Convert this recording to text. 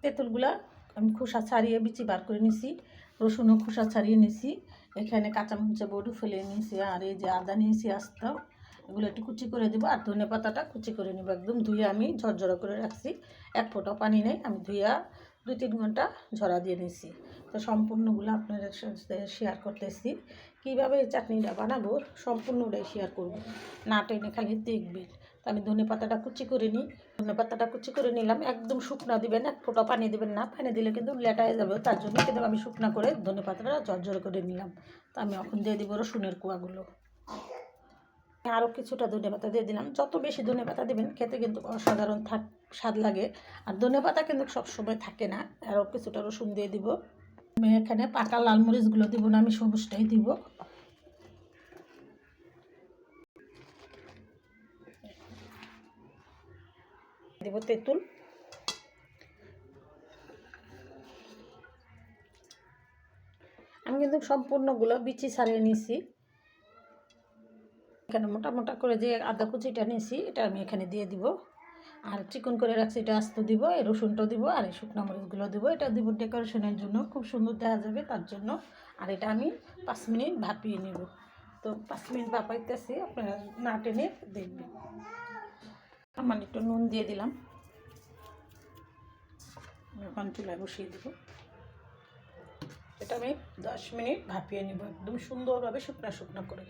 তেঁতুলগুলা আমি খোসা ছাড়িয়ে বিচি বার করে নিছি, রসুনও খোসা ছাড়িয়ে নিছি, এখানে কাঁচামরিচের বড়ি ফেলে নিয়েছি, আর এই যে আদা নিয়েছি আস্ত, এগুলো একটু কুচি করে দেবো। আর ধনে পাতাটা কুচি করে নেবো, একদম ধুয়ে আমি ঝরঝরা করে রাখছি, এক ফোঁটাও পানি নেই, আমি ধুইয়া 2-3 ঘন্টা ঝরা দিয়ে নিয়েছি। তো সম্পূর্ণগুলো আপনাদের সাথে শেয়ার করতেছি, কীভাবে এই চাটনিটা বানাবো সম্পূর্ণটাই শেয়ার করবো, না টেনে খালি দেখবেন। তো আমি ধনে পাতাটা কুচি করে নিই, ধনে পাতাটা কুচি করে নিলাম, একদম শুকনা দিবেন, এক ফোঁটা পানি দেবেন না, পানি দিলে কিন্তু লেটায় যাবে, তার জন্য কিন্তু আমি শুকনা করে ধনে পাতাটা ঝরঝরে করে নিলাম। তো আমি এখন দিয়ে দিব রসুনের কোয়াগুলো, আরও কিছুটা ধনে পাতা দিয়ে দিলাম। যত বেশি ধনে পাতা দেবেন খেতে কিন্তু অসাধারণ স্বাদ লাগে, আর ধনে পাতা কিন্তু সবসময় থাকে না। আরও কিছুটা রসুন দিয়ে দিব, আমি এখানে পাকা লাল মরিচগুলো দিব না, আমি সবুজটাই দিব। দিব তেঁতুল, আমি কিন্তু সম্পূর্ণগুলো বিচি ছাড়িয়ে নিয়েছি। এখানে মোটা মোটা করে যে আদা কুচিটা নিয়েছি এটা আমি এখানে দিয়ে দিব, আর চিকন করে রাখছি এটা আস্ত দিব, এই রসুনটাও দিব, আর এই শুকনো মরিচগুলো দিব, এটা দিব ডেকোরেশনের জন্য, খুব সুন্দর দেখা যাবে তার জন্য। আর এটা আমি 5 মিনিট ভাপিয়ে নেব। তো 5 মিনিট ভাপাইতেছি, আপনারা না টেনে দেখবেন। আমার একটু নুন দিয়ে দিলাম, এখন চুলায় বসিয়ে দেব। এটা আমি 10 মিনিট ভাপিয়ে নেব, একদম সুন্দরভাবে শুকনো শুকনো করে।